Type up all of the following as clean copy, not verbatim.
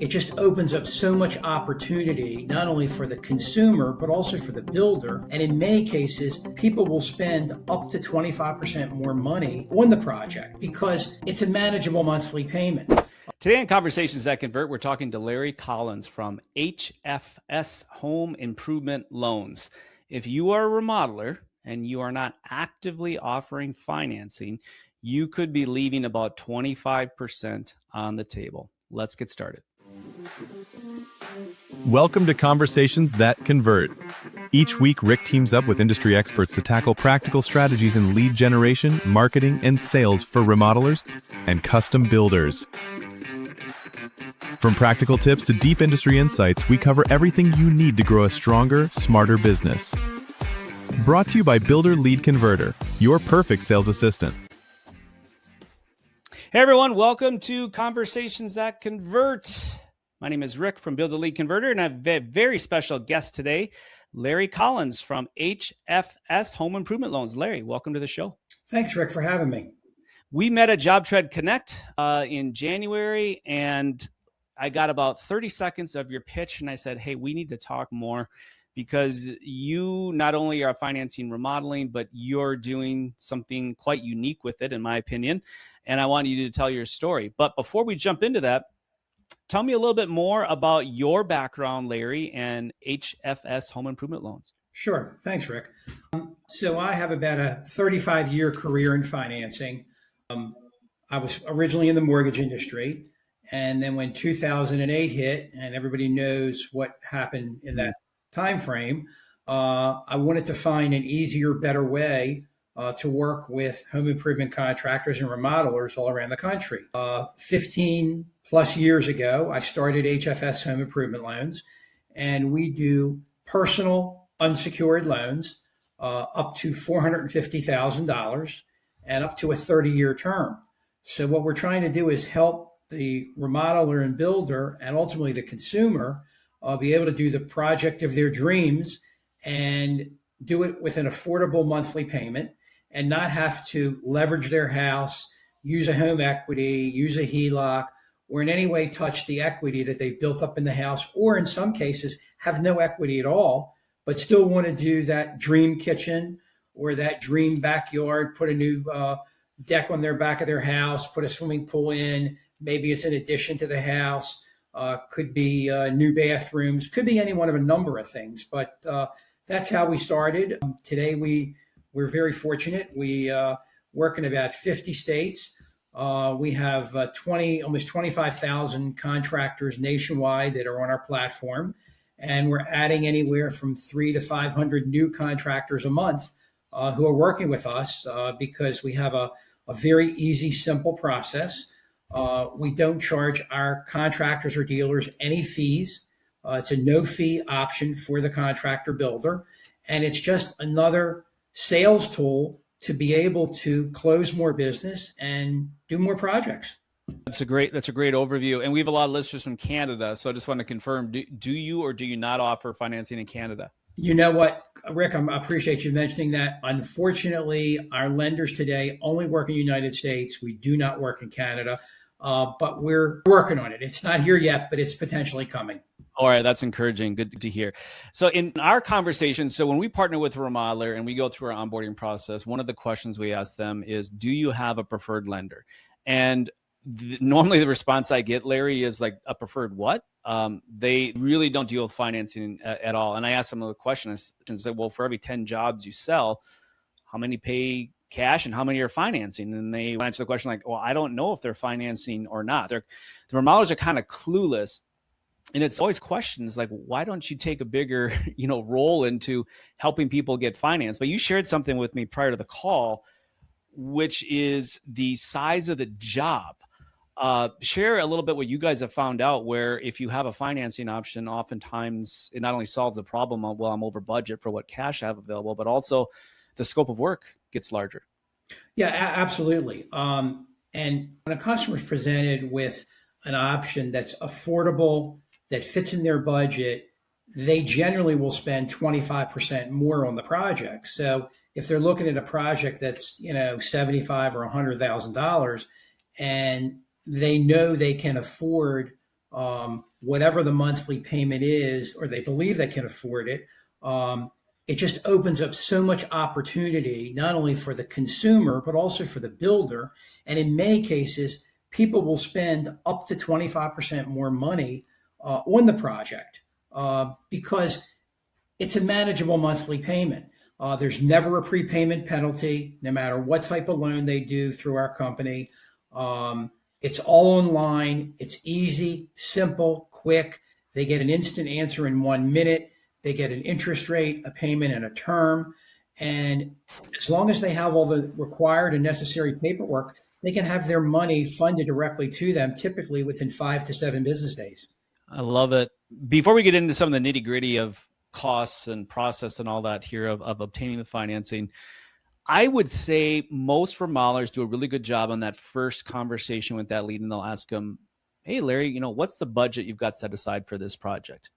it just opens up so much opportunity, not only for the consumer, but also for the builder. And in many cases, people will spend up to 25% more money on the project because it's a manageable monthly payment. Today on Conversations That Convert, we're talking to Larry Collins from HFS Home Improvement Loans. If you are a remodeler and you are not actively offering financing, you could be leaving about 25% on the table. Let's get started. Welcome to Conversations That Convert. Each week, Rick teams up with industry experts to tackle practical strategies in lead generation, marketing, and sales for remodelers and custom builders. From practical tips to deep industry insights, we cover everything you need to grow a stronger, smarter business. Brought to you by Builder Lead Converter, your perfect sales assistant. Hey everyone, welcome to Conversations That Convert. My name is Rick from Builder Lead Converter, and I have a very special guest today, Larry Collins from HFS Home Improvement Loans. Larry, welcome to the show. Thanks, Rick, for having me. We met at JobTread Connect in January, and I got about 30 seconds of your pitch, and I said, hey, we need to talk more because you not only are financing remodeling, but you're doing something quite unique with it, in my opinion, and I want you to tell your story. But before we jump into that, tell me a little bit more about your background, Larry, and HFS Home Improvement Loans. Sure. Thanks, Rick. So I have about a 35-year career in financing. I was originally in the mortgage industry. And then when 2008 hit, and everybody knows what happened in that time frame, I wanted to find an easier, better way to work with home improvement contractors and remodelers all around the country. 15 plus years ago, I started HFS Home Improvement Loans, and we do personal unsecured loans up to $450,000 and up to a 30-year term. So what we're trying to do is help the remodeler and builder and ultimately the consumer be able to do the project of their dreams and do it with an affordable monthly payment and not have to leverage their house, use a home equity, use a HELOC, or in any way touch the equity that they've built up in the house, or in some cases have no equity at all, but still want to do that dream kitchen or that dream backyard, put a new deck on their back of their house, put a swimming pool in. Maybe it's an addition to the house, could be new bathrooms, could be any one of a number of things. But that's how we started. Today, we're very fortunate. We work in about 50 states. We have almost 25,000 contractors nationwide that are on our platform. And we're adding anywhere from 300 to 500 new contractors a month who are working with us because we have a very easy, simple process. We don't charge our contractors or dealers any fees. It's a no-fee option for the contractor builder. And it's just another sales tool to be able to close more business and do more projects. That's a great overview. And we have a lot of listeners from Canada. So I just want to confirm, do you or do you not offer financing in Canada? You know what, Rick, I appreciate you mentioning that. Unfortunately, our lenders today only work in the United States. We do not work in Canada, but we're working on it. It's not here yet, but it's potentially coming. All right, that's encouraging. Good to hear. So in our conversation, so when we partner with a remodeler and we go through our onboarding process, one of the questions we ask them is, do you have a preferred lender? And normally the response I get, Larry, is like, a preferred what? They really don't deal with financing at all. And I asked them the question, I said, well, for every 10 jobs you sell, how many pay cash and how many are financing? And they answer the question like, well, I don't know if they're financing or not. The remodelers are kind of clueless. And it's always questions like, why don't you take a bigger, role into helping people get financed? But you shared something with me prior to the call, which is the size of the job. Share a little bit what you guys have found out, where if you have a financing option, oftentimes it not only solves the problem of, well, I'm over budget for what cash I have available, but also the scope of work gets larger. Yeah, absolutely. And when a customer is presented with an option that's affordable, that fits in their budget, they generally will spend 25% more on the project. So if they're looking at a project that's, $75,000 or $100,000, and they know they can afford whatever the monthly payment is, or they believe they can afford it. It just opens up so much opportunity, not only for the consumer, but also for the builder. And in many cases, people will spend up to 25% more money on the project because it's a manageable monthly payment. There's never a prepayment penalty, no matter what type of loan they do through our company. It's all online. It's easy, simple, quick. They get an instant answer in 1 minute. They get an interest rate, a payment, and a term. And as long as they have all the required and necessary paperwork, they can have their money funded directly to them, typically within 5 to 7 business days. I love it. Before we get into some of the nitty gritty of costs and process and all that here of obtaining the financing, I would say most remodelers do a really good job on that first conversation with that lead, and they'll ask them, hey, Larry, what's the budget you've got set aside for this project?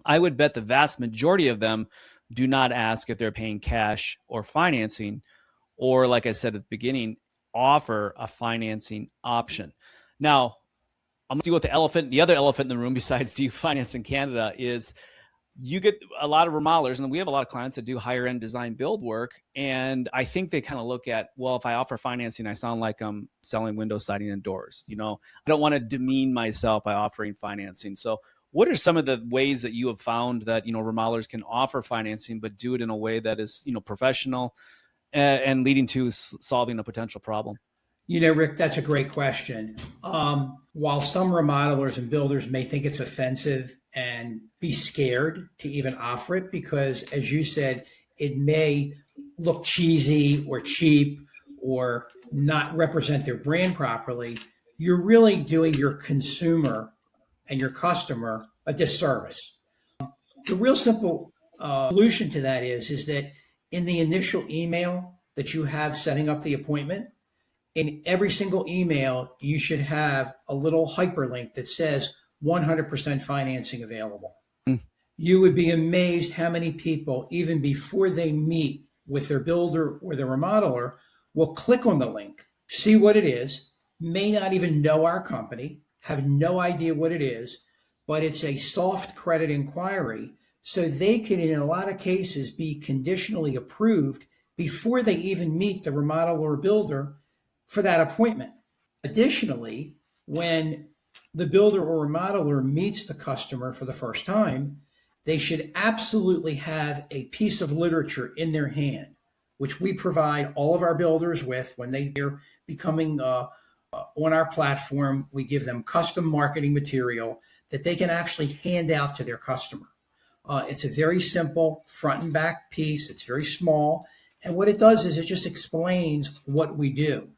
I would bet the vast majority of them do not ask if they're paying cash or financing, or like I said at the beginning, offer a financing option. Now, I'm going to deal with the other elephant in the room besides do you finance in Canada is you get a lot of remodelers, and we have a lot of clients that do higher end design build work. And I think they kind of look at, well, if I offer financing, I sound like I'm selling window siding and doors. I don't want to demean myself by offering financing. So what are some of the ways that you have found that, remodelers can offer financing, but do it in a way that is, professional and leading to solving a potential problem? Rick, that's a great question. While some remodelers and builders may think it's offensive and be scared to even offer it, because as you said, it may look cheesy or cheap or not represent their brand properly, you're really doing your consumer and your customer a disservice. The real simple solution to that is that in the initial email that you have setting up the appointment, in every single email, you should have a little hyperlink that says 100% financing available. You would be amazed how many people, even before they meet with their builder or their remodeler, will click on the link, see what it is, may not even know our company, have no idea what it is, but it's a soft credit inquiry. So they can, in a lot of cases, be conditionally approved before they even meet the remodeler or builder for that appointment. Additionally, when the builder or remodeler meets the customer for the first time, they should absolutely have a piece of literature in their hand, which we provide all of our builders with when they're becoming on our platform. We give them custom marketing material that they can actually hand out to their customer. It's a very simple front and back piece. It's very small. And what it does is it just explains what we do.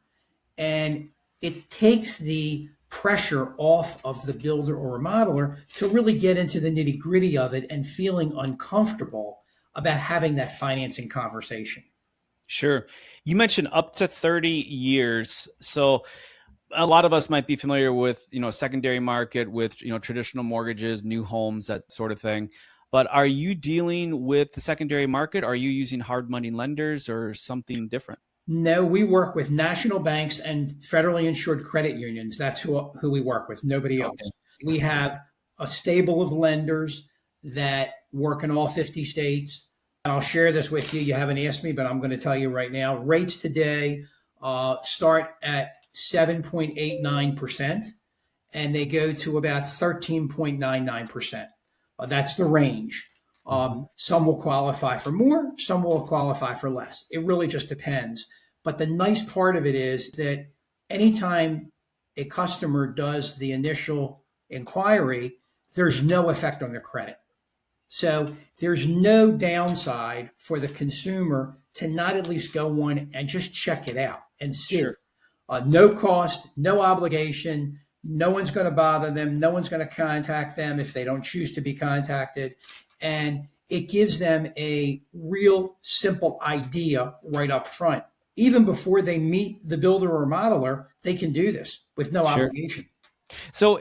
And it takes the pressure off of the builder or remodeler to really get into the nitty gritty of it and feeling uncomfortable about having that financing conversation. Sure. You mentioned up to 30 years. So a lot of us might be familiar with, secondary market, with, traditional mortgages, new homes, that sort of thing. But are you dealing with the secondary market? Are you using hard money lenders or something different? No, we work with national banks and federally insured credit unions. That's who we work with, nobody else. We have a stable of lenders that work in all 50 states. And I'll share this with you. You haven't asked me, but I'm going to tell you right now. Rates today start at 7.89%, and they go to about 13.99%. That's the range. Some will qualify for more, some will qualify for less. It really just depends. But the nice part of it is that anytime a customer does the initial inquiry, there's no effect on their credit. So there's no downside for the consumer to not at least go on and just check it out and see. Sure. No cost, no obligation. No one's going to bother them. No one's going to contact them if they don't choose to be contacted. And it gives them a real simple idea right up front. Even before they meet the builder or remodeler, they can do this with no obligation. So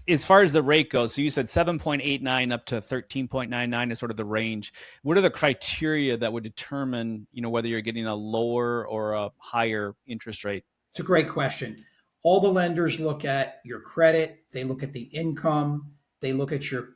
as far as the rate goes, so you said 7.89 up to 13.99 is sort of the range. What are the criteria that would determine, whether you're getting a lower or a higher interest rate? It's a great question. All the lenders look at your credit, they look at the income, they look at your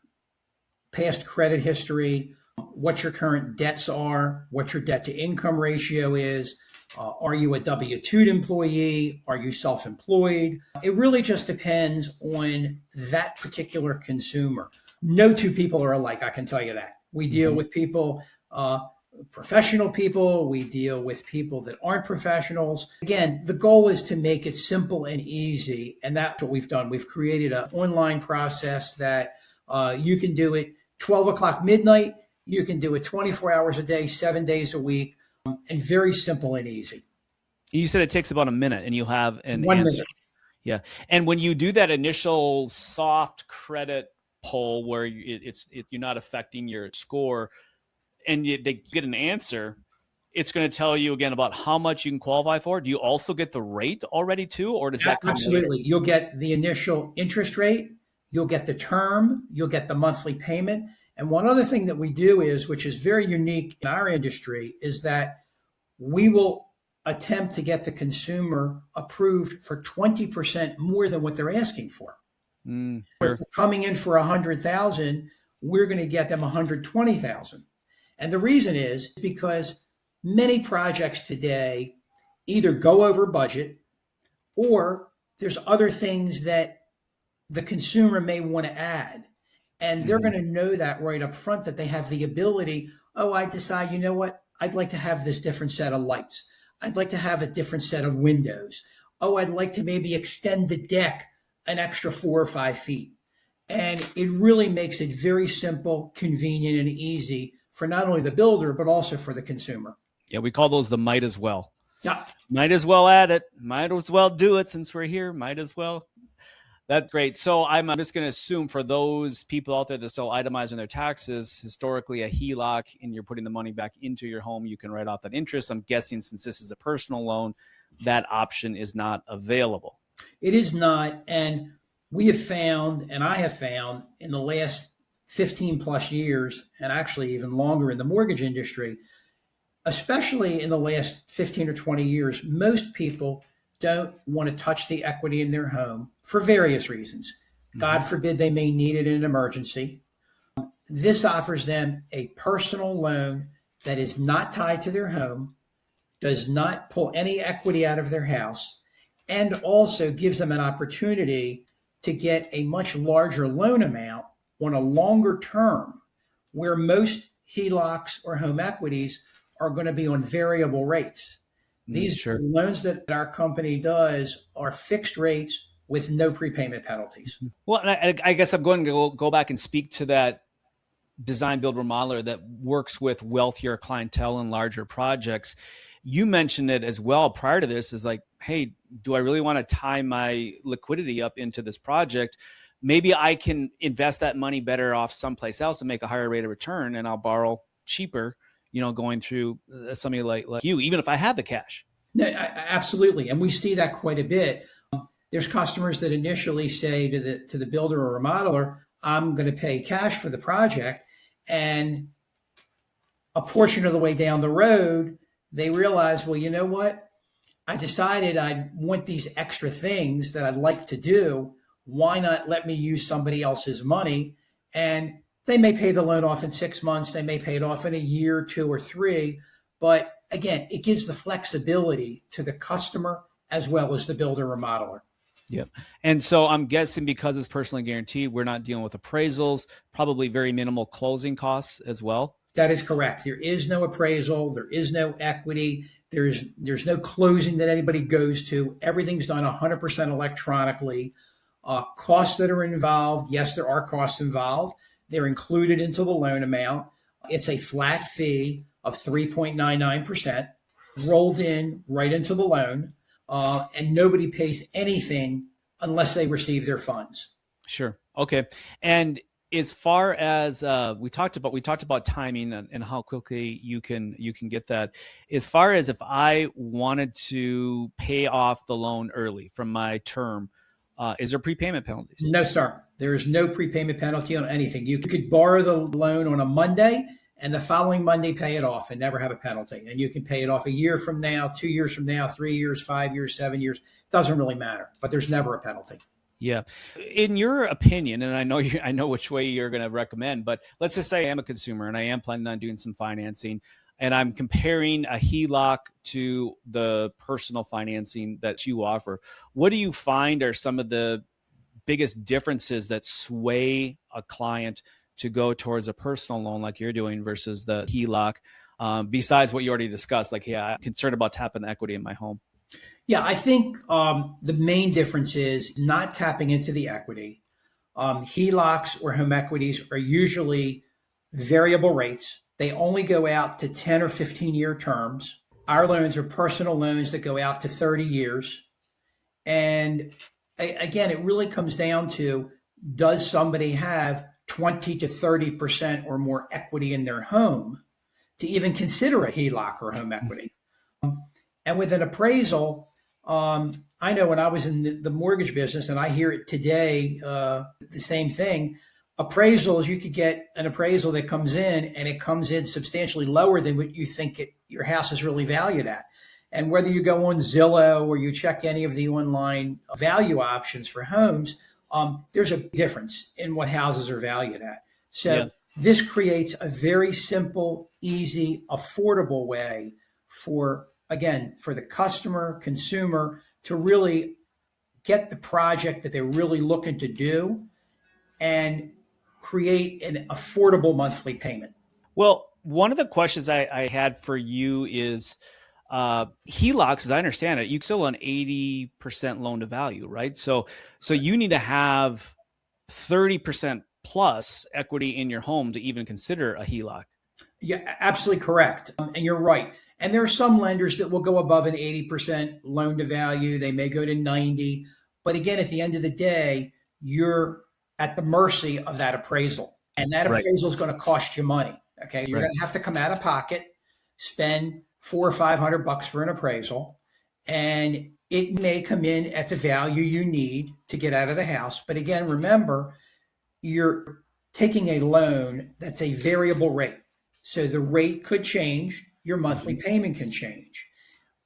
past credit history, what your current debts are, what your debt to income ratio is. Are you a W-2 employee? Are you self-employed? It really just depends on that particular consumer. No two people are alike, I can tell you that. We deal with people, professional people, we deal with people that aren't professionals. Again, the goal is to make it simple and easy, and that's what we've done. We've created an online process that you can do it 12 o'clock midnight, you can do it 24 hours a day, 7 days a week, and very simple and easy. You said it takes about a minute and you have an 1 answer. minute. Yeah. And when you do that initial soft credit poll where you're not affecting your score and they get an answer, it's going to tell you again about how much you can qualify for. Do you also get the rate already too, or does that come Absolutely. later? You'll get the initial interest rate, you'll get the term, you'll get the monthly payment. And one other thing that we do is, which is very unique in our industry, is that we will attempt to get the consumer approved for 20% more than what they're asking for. Sure. If they're coming in for 100,000, we're going to get them 120,000. And the reason is because many projects today either go over budget or there's other things that the consumer may want to add. And they're going to know that right up front, that they have the ability, oh, I decide, you know what? I'd like to have this different set of lights. I'd like to have a different set of windows. Oh, I'd like to maybe extend the deck an extra 4 or 5 feet. And it really makes it very simple, convenient, and easy for not only the builder, but also for the consumer. Yeah, we call those the might as well. Yeah. Might as well add it. Might as well do it since we're here. Might as well. That's great. So I'm just going to assume for those people out there that still itemizing their taxes, historically a HELOC, and you're putting the money back into your home, you can write off that interest. I'm guessing since this is a personal loan, that option is not available. It is not. And we have found, and I have found in the last 15 plus years, and actually even longer in the mortgage industry, especially in the last 15 or 20 years, most people don't want to touch the equity in their home for various reasons. God forbid they may need it in an emergency. This offers them a personal loan that is not tied to their home, does not pull any equity out of their house, and also gives them an opportunity to get a much larger loan amount on a longer term, where most HELOCs or home equities are going to be on variable rates. These loans that our company does are fixed rates with no prepayment penalties. Well, I guess I'm going to go back and speak to that design, build, remodeler that works with wealthier clientele and larger projects. You mentioned it as well prior to this, is like, hey, do I really want to tie my liquidity up into this project? Maybe I can invest that money better off someplace else and make a higher rate of return, and I'll borrow cheaper, going through somebody like you, even if I have the cash. No, absolutely. And we see that quite a bit. There's customers that initially say to the builder or remodeler, I'm going to pay cash for the project. And a portion of the way down the road, they realize, well, you know what? I decided I want these extra things that I'd like to do. Why not let me use somebody else's money? And they may pay the loan off in 6 months. They may pay it off in a year, 2 or 3. But again, it gives the flexibility to the customer as well as the builder remodeler. Yep. And so I'm guessing because it's personally guaranteed, we're not dealing with appraisals, probably very minimal closing costs as well. That is correct. There is no appraisal. There is no equity. There's no closing that anybody goes to. Everything's done 100% electronically. Costs that are involved, yes, there are costs involved. They're included into the loan amount. It's a flat fee of 3.99% rolled in right into the loan, and nobody pays anything unless they receive their funds. Sure. Okay. And as far as we talked about timing and how quickly you can get that. As far as if I wanted to pay off the loan early from my term, is there prepayment penalties? No, sir. There is no prepayment penalty on anything. You could borrow the loan on a Monday and the following Monday pay it off and never have a penalty. And you can pay it off a year from now, 2 years from now, 3 years, 5 years, 7 years. Doesn't really matter, but there's never a penalty. Yeah. In your opinion, and I know which way you're going to recommend, but let's just say I am a consumer and I am planning on doing some financing, and I'm comparing a HELOC to the personal financing that you offer. What do you find are some of the biggest differences that sway a client to go towards a personal loan like you're doing versus the HELOC, besides what you already discussed, like, yeah, I'm concerned about tapping the equity in my home? Yeah, I think the main difference is not tapping into the equity. HELOCs or home equities are usually variable rates. They only go out to 10 or 15-year terms. Our loans are personal loans that go out to 30 years. And again, it really comes down to, does somebody have 20 to 30% or more equity in their home to even consider a HELOC or home equity? And with an appraisal, I know when I was in the mortgage business, and I hear it today, the same thing. Appraisals, you could get an appraisal that comes in, and it comes in substantially lower than what you think your house is really valued at. And whether you go on Zillow or you check any of the online value options for homes, there's a difference in what houses are valued at. So this creates a very simple, easy, affordable way for the customer, consumer, to really get the project that they're really looking to do and create an affordable monthly payment. Well, one of the questions I had for you is HELOCs, as I understand it, you still an 80% loan to value, right? So you need to have 30% plus equity in your home to even consider a HELOC. Yeah, absolutely correct. And you're right. And there are some lenders that will go above an 80% loan to value. They may go to 90. But again, at the end of the day, you're at the mercy of that appraisal. And that appraisal is going to cost you money. Okay. You're going to have to come out of pocket, spend $400 or $500 for an appraisal. And it may come in at the value you need to get out of the house. But again, remember, you're taking a loan that's a variable rate. So the rate could change. Your monthly payment can change.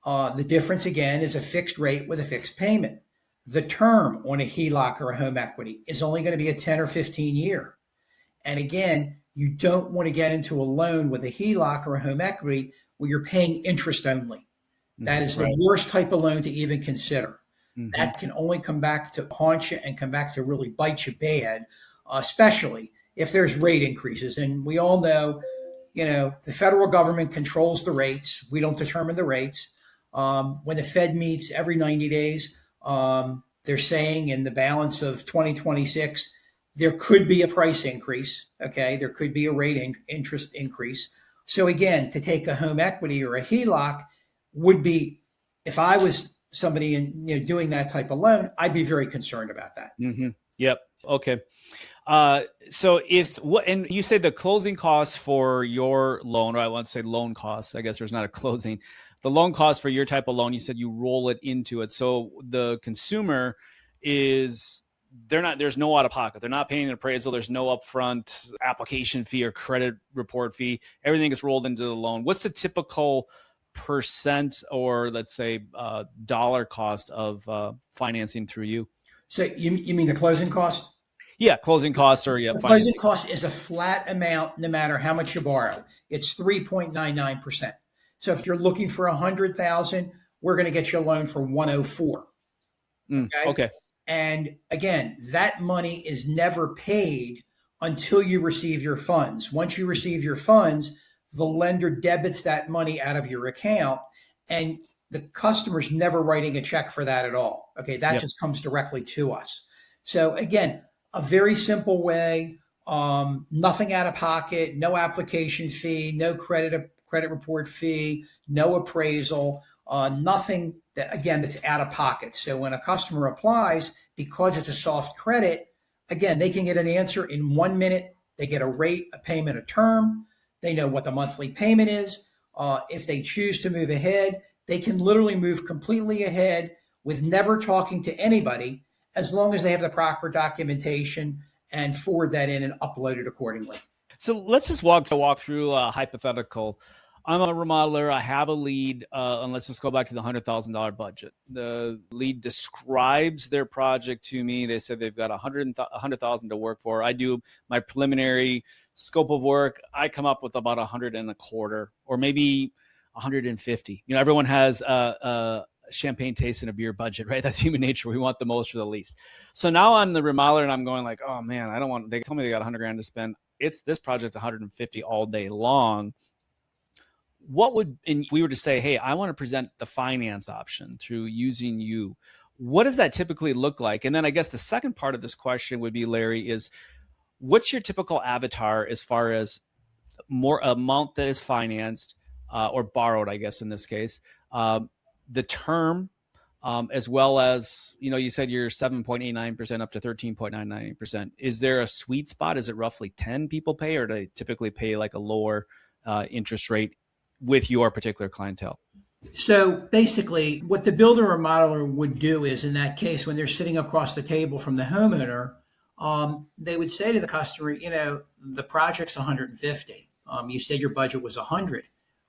The difference, again, is a fixed rate with a fixed payment. The term on a HELOC or a home equity is only going to be a 10 or 15 year. And again, you don't want to get into a loan with a HELOC or a home equity where you're paying interest only. That is the worst type of loan to even consider. That can only come back to haunt you and come back to really bite you bad, especially if there's rate increases. And we all know, the federal government controls the rates. We don't determine the rates. When the Fed meets every 90 days, they're saying in the balance of 2026, there could be a price increase. Okay. There could be a rate interest increase. So again, to take a home equity or a HELOC would be, if I was somebody doing that type of loan, I'd be very concerned about that. Yep. Okay. So and you say the closing costs for your loan, or I want to say loan costs, I guess there's not a closing, the loan costs for your type of loan, you said you roll it into it. So the consumer there's no out of pocket. They're not paying an appraisal. There's no upfront application fee or credit report fee. Everything is rolled into the loan. What's the typical percent, or let's say dollar cost of financing through you? So you mean the closing cost? Yeah, closing costs or the closing cost is a flat amount no matter how much you borrow. It's 3.99%. So if you're looking for $100,000, we're going to get you a loan for 104. Okay. And again, that money is never paid until you receive your funds. Once you receive your funds, the lender debits that money out of your account, and the customer's never writing a check for that at all. Okay, that just comes directly to us. So again, a very simple way, nothing out of pocket, no application fee, no credit report fee, no appraisal, nothing that's out of pocket. So when a customer applies, because it's a soft credit, again, they can get an answer in 1 minute. They get a rate, a payment, a term. They know what the monthly payment is. If they choose to move ahead, they can literally move completely ahead with never talking to anybody, as long as they have the proper documentation and forward that in and upload it accordingly. So let's just walk through a hypothetical. I'm a remodeler. I have a lead, and let's just go back to the $100,000 budget. The lead describes their project to me. They said they've got $100,000 to work for. I do my preliminary scope of work. I come up with about 100 and a quarter, or maybe 150. You know, everyone has a champagne taste and a beer budget, right? That's human nature. We want the most for the least. So now I'm the remodeler, and I'm going like, oh man, I don't want. They told me they got 100 grand to spend. It's this project 150 all day long. What would, and we were to say, hey, I want to present the finance option through using you. What does that typically look like? And then I guess the second part of this question would be, Larry, is what's your typical avatar as far as more amount that is financed or borrowed, I guess, in this case, the term, as well as, you know, you said you're 7.89% up to 13.99%. Is there a sweet spot? Is it roughly 10 people pay, or do they typically pay like a lower interest rate with your particular clientele? So basically, what the builder or modeler would do is, in that case, when they're sitting across the table from the homeowner, they would say to the customer, you know, the project's 150. You said your budget was 100.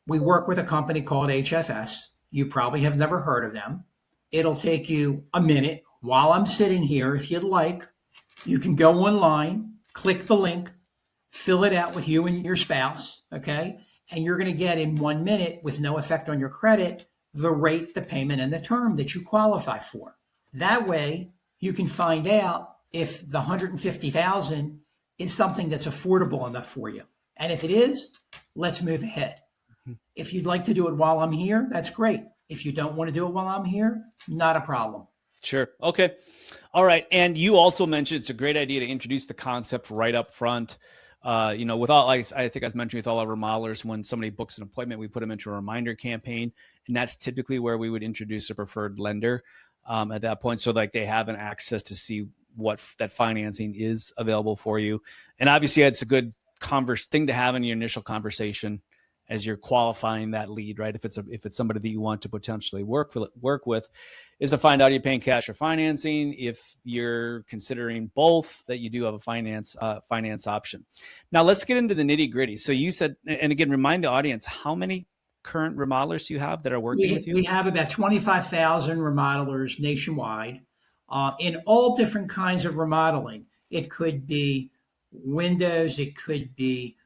We work with a company called HFS. You probably have never heard of them. It'll take you a minute while I'm sitting here. If you'd like, you can go online, click the link, fill it out with you and your spouse, okay? And you're going to get in 1 minute, with no effect on your credit, the rate, the payment, and the term that you qualify for. That way, you can find out if the 150,000 is something that's affordable enough for you. And if it is, let's move ahead. If you'd like to do it while I'm here, that's great. If you don't want to do it while I'm here, not a problem. Sure. Okay. All right. And you also mentioned it's a great idea to introduce the concept right up front. You know, with all, like I think I was mentioning with all our remodelers, when somebody books an appointment, we put them into a reminder campaign, and that's typically where we would introduce a preferred lender at that point, so like they have an access to see what that financing is available for you. And obviously, it's a good thing to have in your initial conversation as you're qualifying that lead, right? If it's somebody that you want to potentially work with, is to find out you're paying cash or financing. If you're considering both, that you do have a finance option. Now let's get into the nitty gritty. So you said, and again, remind the audience, how many current remodelers do you have that are working with you? We have about 25,000 remodelers nationwide, in all different kinds of remodeling. It could be windows, it could be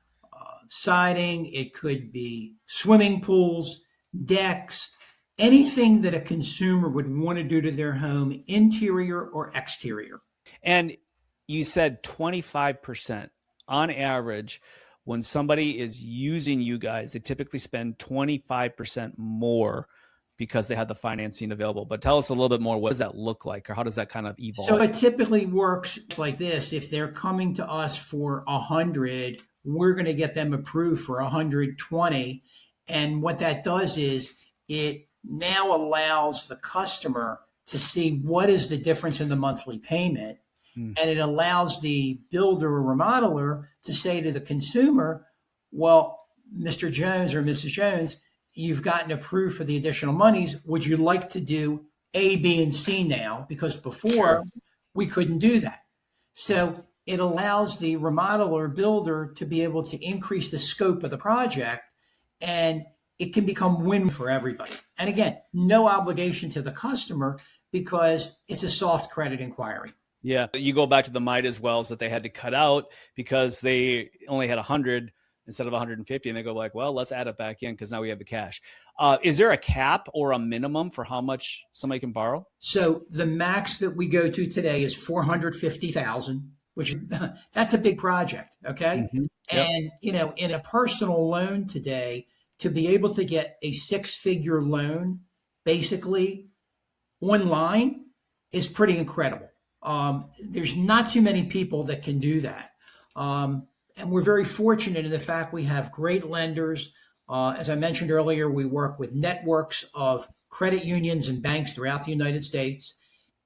siding, it could be swimming pools, decks, anything that a consumer would want to do to their home, interior or exterior. And you said 25% on average. When somebody is using you guys, they typically spend 25% more because they have the financing available. But tell us a little bit more. What does that look like, or how does that kind of evolve? So it typically works like this. If they're coming to us for 100, we're going to get them approved for 120. And what that does is it now allows the customer to see what is the difference in the monthly payment. And it allows the builder or remodeler to say to the consumer, well, Mr. Jones or Mrs. Jones, you've gotten approved for the additional monies. Would you like to do A, B, and C now? Because before we couldn't do that. So it allows the remodeler builder to be able to increase the scope of the project, and it can become win for everybody. And again, no obligation to the customer because it's a soft credit inquiry. Yeah. You go back to the might as wells that they had to cut out because they only had 100 instead of 150. And they go like, well, let's add it back in because now we have the cash. Is there a cap or a minimum for how much somebody can borrow? So the max that we go to today is 450,000, which that's a big project. Okay. Mm-hmm. Yep. And, you know, in a personal loan today, to be able to get a 6-figure loan basically online is pretty incredible. There's not too many people that can do that. And we're very fortunate in the fact we have great lenders. As I mentioned earlier, we work with networks of credit unions and banks throughout the United States.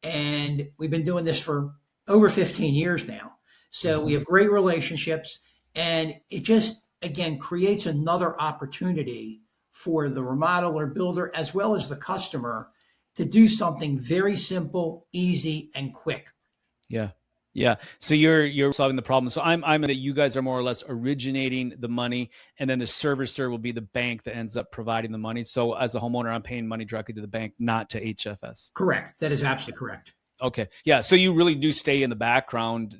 And we've been doing this for over 15 years now. So we have great relationships, and it just, again, creates another opportunity for the remodeler, builder, as well as the customer to do something very simple, easy, and quick. Yeah. Yeah. So you're solving the problem. So I'm that you guys are more or less originating the money, and then the servicer will be the bank that ends up providing the money. So as a homeowner, I'm paying money directly to the bank, not to HFS. Correct. That is absolutely correct. Okay. Yeah. So you really do stay in the background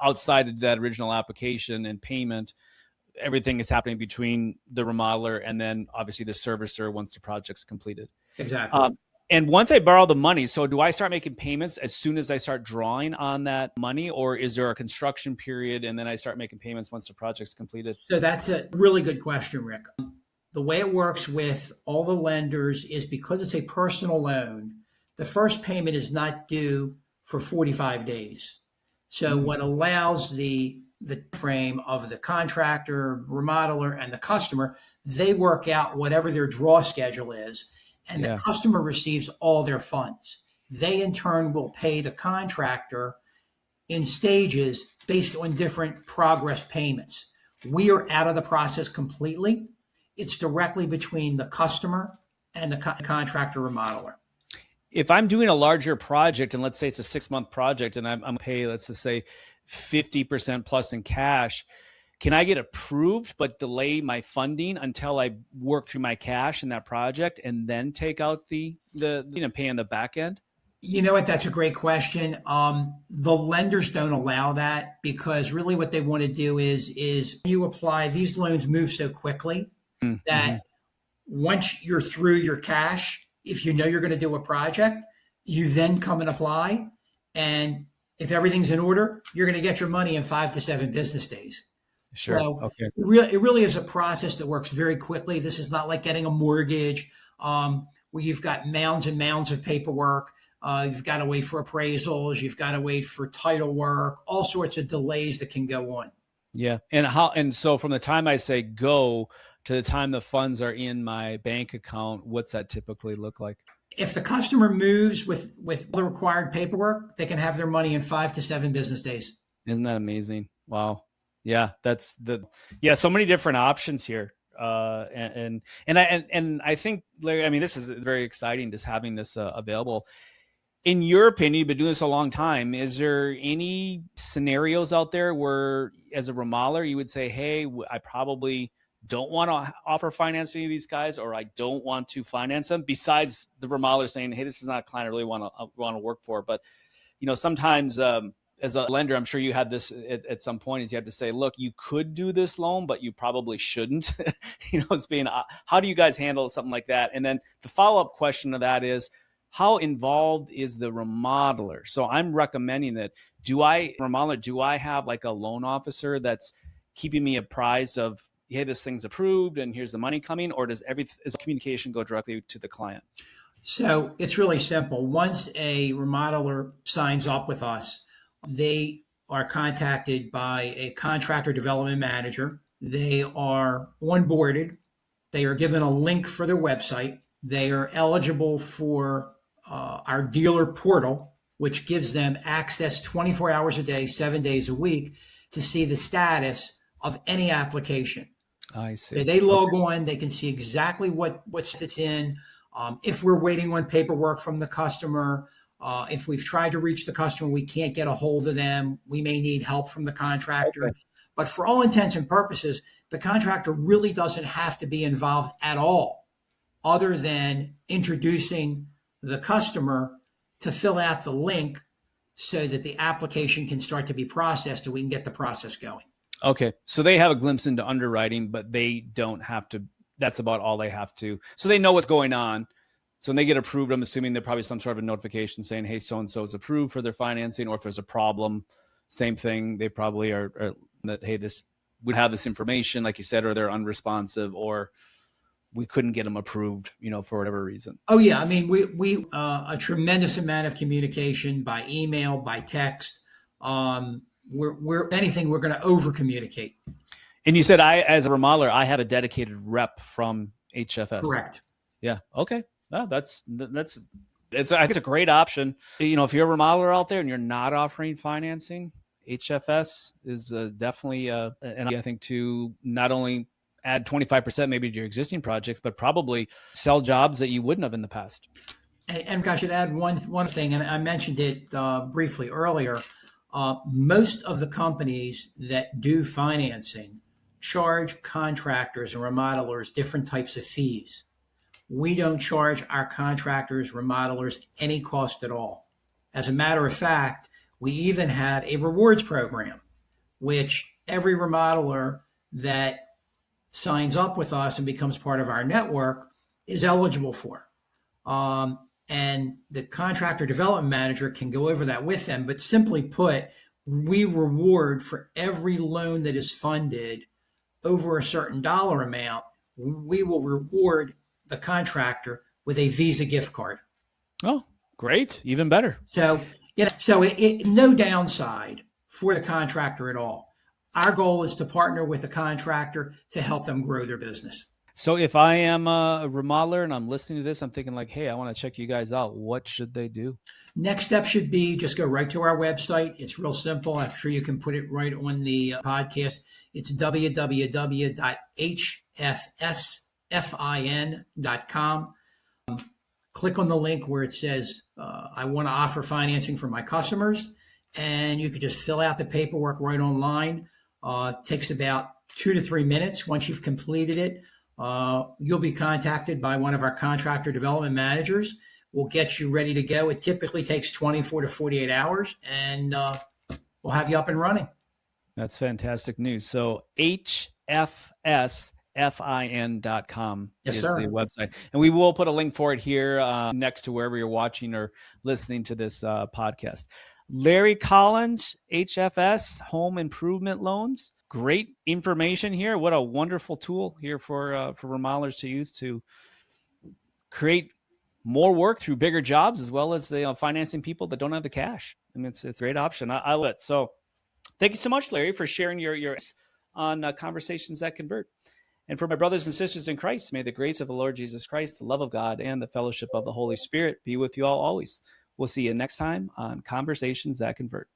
outside of that original application and payment. Everything is happening between the remodeler and then obviously the servicer once the project's completed. Exactly. And once I borrow the money, so do I start making payments as soon as I start drawing on that money, or is there a construction period and then I start making payments once the project's completed? So that's a really good question, Rick. The way it works with all the lenders is because it's a personal loan, the first payment is not due for 45 days. So what allows the frame of the contractor, remodeler, and the customer, they work out whatever their draw schedule is, and the customer receives all their funds. They in turn will pay the contractor in stages based on different progress payments. We are out of the process completely. It's directly between the customer and the contractor remodeler. If I'm doing a larger project, and let's say it's a 6-month project, and I'm pay, let's just say 50% plus in cash, can I get approved but delay my funding until I work through my cash in that project and then take out the pay on the back end? You know what? That's a great question. The lenders don't allow that because really what they want to do is you apply, these loans move so quickly that once you're through your cash, if you know you're going to do a project, you then come and apply. And if everything's in order, you're going to get your money in 5 to 7 business days. Sure. So Okay. it really is a process that works very quickly. This is not like getting a mortgage where you've got mounds and mounds of paperwork. You've got to wait for appraisals. You've got to wait for title work, all sorts of delays that can go on. Yeah. And so from the time I say go to the time the funds are in my bank account, what's that typically look like? If the customer moves with the required paperwork, they can have their money in 5 to 7 business days. Isn't that amazing? Wow. Yeah. So many different options here. And I think, Larry, I mean, this is very exciting just having this available. In your opinion, you've been doing this a long time. Is there any scenarios out there where as a remodeler, you would say, hey, I probably don't want to offer financing to these guys, or I don't want to finance them, besides the remodeler saying, hey, this is not a client I really want to work for. But, sometimes as a lender, I'm sure you had this at some point, is you have to say, look, you could do this loan, but you probably shouldn't. It's being, how do you guys handle something like that? And then the follow-up question to that is, how involved is the remodeler? So I'm recommending that, do I have like a loan officer that's keeping me apprised of, hey, this thing's approved and here's the money coming, or does communication go directly to the client? So it's really simple. Once a remodeler signs up with us, they are contacted by a contractor development manager. They are onboarded. They are given a link for their website. They are eligible for our dealer portal, which gives them access 24 hours a day, 7 days a week to see the status of any application. I see. They log on, they can see exactly what sits in. If we're waiting on paperwork from the customer, if we've tried to reach the customer, we can't get a hold of them, we may need help from the contractor. Okay. But for all intents and purposes, the contractor really doesn't have to be involved at all, other than introducing the customer to fill out the link so that the application can start to be processed and we can get the process going. Okay. So they have a glimpse into underwriting, but they don't have to, that's about all they have to. So they know what's going on. So when they get approved, I'm assuming there's probably some sort of a notification saying, hey, so-and-so is approved for their financing, or if there's a problem, same thing. They probably are that, hey, this would have this information, like you said, or they're unresponsive, or we couldn't get them approved, for whatever reason. Oh yeah. I mean, we a tremendous amount of communication by email, by text. We're anything, we're going to over communicate. And you said, as a remodeler, I have a dedicated rep from HFS. Correct. Yeah. Okay. Well, I think it's a great option. If you're a remodeler out there and you're not offering financing, HFS is definitely, and I think to not only add 25% maybe to your existing projects, but probably sell jobs that you wouldn't have in the past. And I should add one thing, and I mentioned it briefly earlier. Most of the companies that do financing charge contractors and remodelers different types of fees. We don't charge our contractors, remodelers any cost at all. As a matter of fact, we even have a rewards program, which every remodeler that signs up with us and becomes part of our network is eligible for. And the contractor development manager can go over that with them. But simply put, we reward for every loan that is funded over a certain dollar amount. We will reward the contractor with a Visa gift card. Oh, great. Even better. So, no downside for the contractor at all. Our goal is to partner with the contractor to help them grow their business. So if I am a remodeler and I'm listening to this, I'm thinking like, hey, I want to check you guys out. What should they do? Next step should be just go right to our website. It's real simple. I'm sure you can put it right on the podcast. It's www.hfsfin.com. Click on the link where it says, I want to offer financing for my customers. And you can just fill out the paperwork right online. It takes about 2 to 3 minutes. Once you've completed it, you'll be contacted by one of our contractor development managers. We'll get you ready to go. It typically takes 24 to 48 hours, and we'll have you up and running. That's fantastic news. So HFSFIN.com yes, is sir. the website. And we will put a link for it here next to wherever you're watching or listening to this podcast. Larry Collins, HFS Home Improvement Loans. Great information here. What a wonderful tool here for remodelers to use to create more work through bigger jobs, as well as financing people that don't have the cash. I mean, it's a great option. I love it. So thank you so much, Larry, for sharing your on Conversations That Convert. And for my brothers and sisters in Christ, may the grace of the Lord Jesus Christ, the love of God, and the fellowship of the Holy Spirit be with you all always. We'll see you next time on Conversations That Convert.